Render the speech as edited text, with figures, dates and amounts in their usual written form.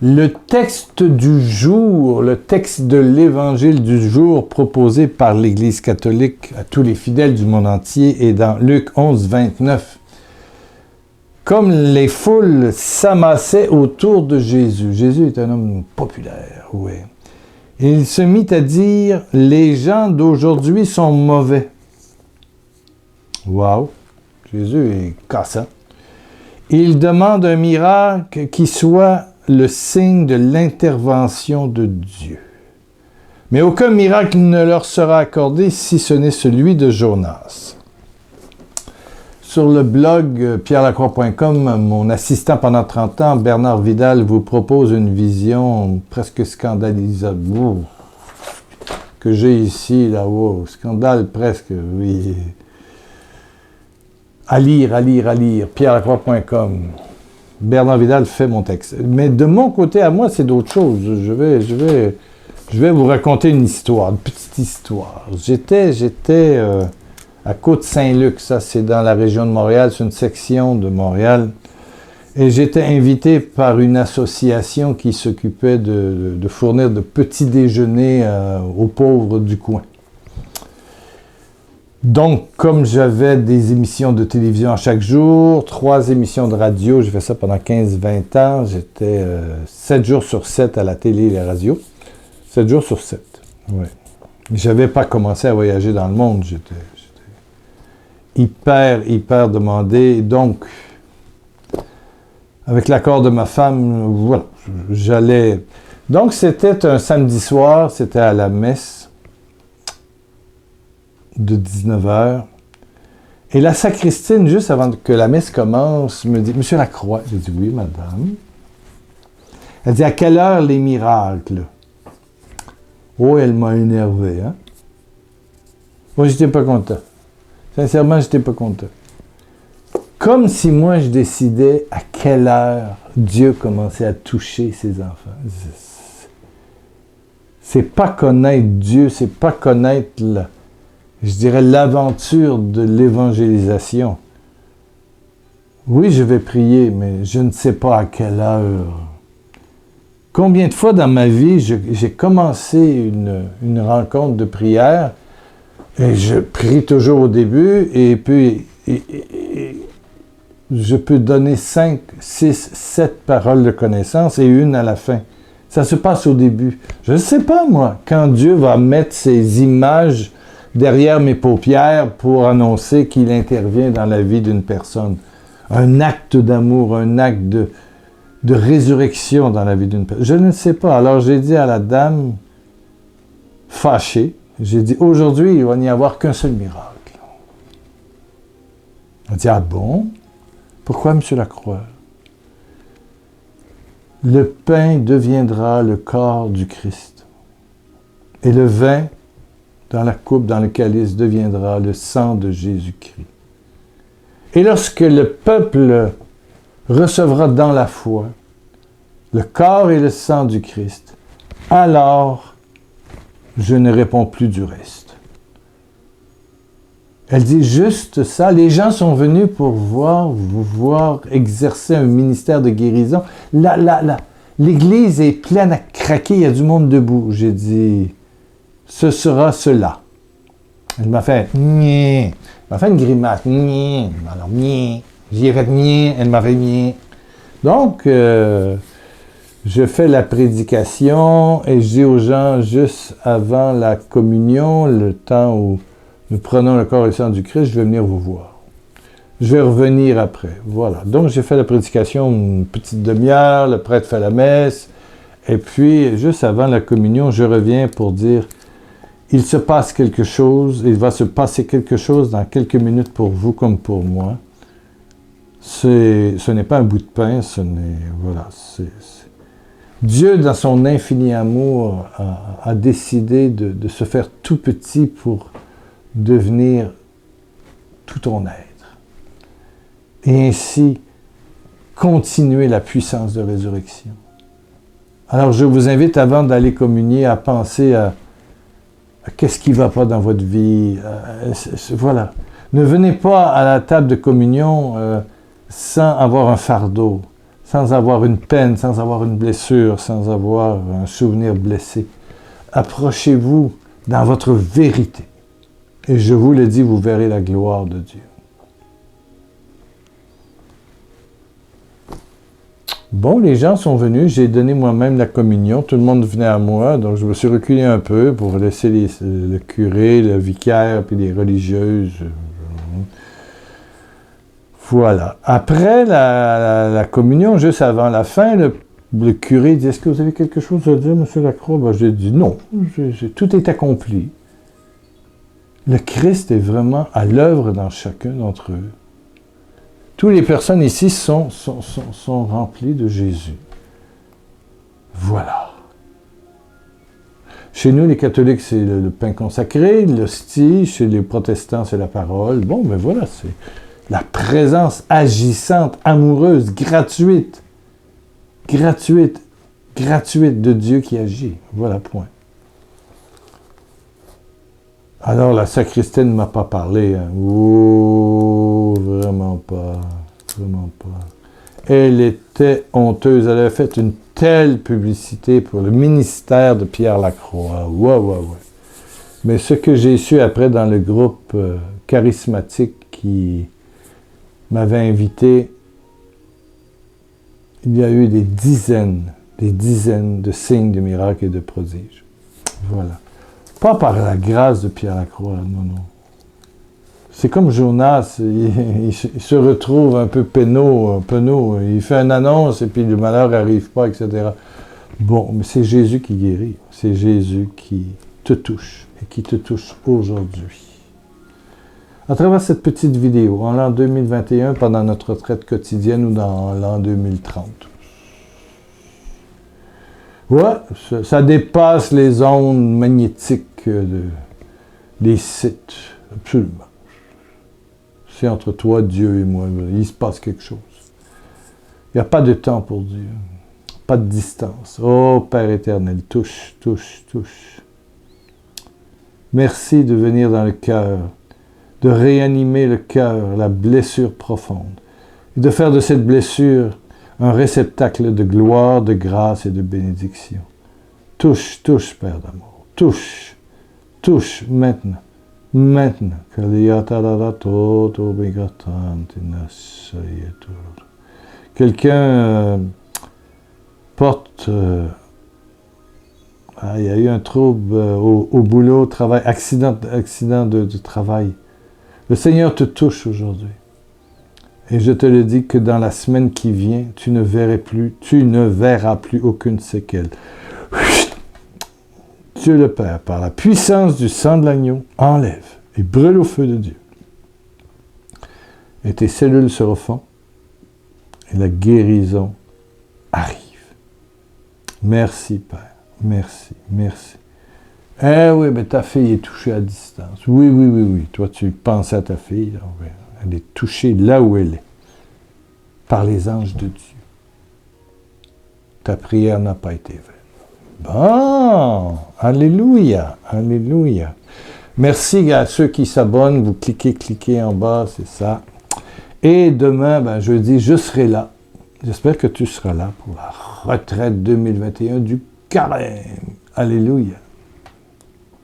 Le texte du jour, le texte de l'Évangile du jour proposé par l'Église catholique à tous les fidèles du monde entier est dans Luc 11, 29. Comme les foules s'amassaient autour de Jésus. Jésus est un homme populaire, oui. Il se mit à dire, « Les gens d'aujourd'hui sont mauvais. » Wow! Jésus est cassant. Il demande un miracle qui soit le signe de l'intervention de Dieu. Mais aucun miracle ne leur sera accordé si ce n'est celui de Jonas. Sur le blog pierrelacroix.com, mon assistant pendant 30 ans, Bernard Vidal, vous propose une vision presque scandalisante. Oh, que j'ai ici, là-haut. Scandale presque, oui. À lire, pierrelacroix.com. Bernard Vidal fait mon texte. Mais de mon côté à moi, c'est d'autres choses. Je vais vous raconter une histoire, une petite histoire. J'étais à Côte-Saint-Luc, ça c'est dans la région de Montréal, c'est une section de Montréal. Et j'étais invité par une association qui s'occupait de fournir de petits déjeuners aux pauvres du coin. Donc, comme j'avais des émissions de télévision à chaque jour, 3 émissions de radio, j'ai fait ça pendant 15-20 ans, j'étais 7 jours sur 7 à la télé et la radio. 7 jours sur 7, oui. J'avais pas commencé à voyager dans le monde, j'étais hyper demandé. Donc, avec l'accord de ma femme, voilà, j'allais... Donc, c'était un samedi soir, c'était à la messe de 19h. Et la sacristaine, juste avant que la messe commence, me dit « Monsieur Lacroix », j'ai dit « Oui, madame ». Elle dit « À quelle heure les miracles ?» Oh, elle m'a énervé, hein? Moi, j'étais pas content. Sincèrement, j'étais pas content. Comme si moi, je décidais à quelle heure Dieu commençait à toucher ses enfants. C'est pas connaître Dieu, c'est pas connaître je dirais l'aventure de l'évangélisation. Oui, je vais prier, mais je ne sais pas à quelle heure. Combien de fois dans ma vie, j'ai commencé une rencontre de prière et je prie toujours au début et puis je peux donner 5, 6, 7 paroles de connaissance et une à la fin. Ça se passe au début. Je ne sais pas, moi, quand Dieu va mettre ces images derrière mes paupières pour annoncer qu'il intervient dans la vie d'une personne. Un acte d'amour, un acte de résurrection dans la vie d'une personne. Je ne sais pas. Alors j'ai dit à la dame, fâchée, j'ai dit, aujourd'hui, il va n'y avoir qu'un seul miracle. Elle dit, ah bon? Pourquoi, M. Lacroix? Le pain deviendra le corps du Christ. Et le vin dans la coupe, dans le calice, deviendra le sang de Jésus-Christ. Et lorsque le peuple recevra dans la foi le corps et le sang du Christ, alors je ne réponds plus du reste. Elle dit juste ça. Les gens sont venus pour vous voir exercer un ministère de guérison. L'Église est pleine à craquer, il y a du monde debout. J'ai dit... Ce sera cela. Elle m'a fait niais. Elle m'a fait une grimace. Niais. Alors, niais. J'y ai fait niais. Elle m'a fait niais. Donc, je fais la prédication et je dis aux gens, juste avant la communion, le temps où nous prenons le corps et le sang du Christ, je vais venir vous voir. Je vais revenir après. Voilà. Donc, j'ai fait la prédication une petite demi-heure, le prêtre fait la messe, et puis, juste avant la communion, je reviens pour dire, il se passe quelque chose, il va se passer quelque chose dans quelques minutes pour vous comme pour moi. Ce n'est pas un bout de pain, voilà, Dieu, dans son infini amour, a décidé de se faire tout petit pour devenir tout ton être. Et ainsi, continuer la puissance de résurrection. Alors, je vous invite, avant d'aller communier, à penser à qu'est-ce qui ne va pas dans votre vie. Voilà. Ne venez pas à la table de communion sans avoir un fardeau. sans avoir une peine, sans avoir une blessure, sans avoir un souvenir blessé. Approchez-vous dans votre vérité. Et je vous le dis, vous verrez la gloire de Dieu. Bon, les gens sont venus, j'ai donné moi-même la communion, tout le monde venait à moi, donc je me suis reculé un peu pour laisser le curé, le vicaire, puis les religieuses. Voilà. Après la communion, juste avant la fin, le curé dit « Est-ce que vous avez quelque chose à dire, M. Lacroix? » Ben, j'ai dit « Non, tout est accompli. » Le Christ est vraiment à l'œuvre dans chacun d'entre eux. Toutes les personnes ici sont remplies de Jésus. Voilà. Chez nous, les catholiques, c'est le pain consacré, l'hostie. Chez les protestants, c'est la parole. Bon, ben voilà, c'est la présence agissante, amoureuse, gratuite de Dieu qui agit. Voilà, point. Alors, la sacristie ne m'a pas parlé. Hein. Oh, vraiment pas. Vraiment pas. Elle était honteuse. Elle avait fait une telle publicité pour le ministère de Pierre Lacroix. Ouais. Mais ce que j'ai su après dans le groupe charismatique qui m'avait invité, il y a eu des dizaines de signes, de miracles et de prodiges. Voilà. Pas par la grâce de Pierre Lacroix, non. C'est comme Jonas, il se retrouve un peu penaud, il fait une annonce et puis le malheur n'arrive pas, etc. Bon, mais c'est Jésus qui guérit, c'est Jésus qui te touche et qui te touche aujourd'hui. À travers cette petite vidéo, en l'an 2021, pendant notre retraite quotidienne ou dans l'an 2030. Ouais, ça dépasse les ondes magnétiques des sites, absolument. C'est entre toi, Dieu et moi, il se passe quelque chose. Il n'y a pas de temps pour Dieu, pas de distance. Oh, Père éternel, touche. Merci de venir dans le cœur, de réanimer le cœur, la blessure profonde, et de faire de cette blessure un réceptacle de gloire, de grâce et de bénédiction. Touche, Père d'amour. Touche maintenant. Quelqu'un porte... il y a eu un trouble au boulot, au travail, accident de travail. Le Seigneur te touche aujourd'hui. Et je te le dis que dans la semaine qui vient, tu ne verras plus aucune séquelle. Dieu le Père, par la puissance du sang de l'agneau, enlève et brûle au feu de Dieu. Et tes cellules se refont et la guérison arrive. Merci, Père. Merci. Eh oui, mais ta fille est touchée à distance. Oui. Toi, tu penses à ta fille. Elle est touchée là où elle est, par les anges de Dieu. Ta prière n'a pas été vaine. Bon, alléluia. Merci à ceux qui s'abonnent, vous cliquez en bas, c'est ça. Et demain, jeudi, je serai là. J'espère que tu seras là pour la retraite 2021 du carême. Alléluia.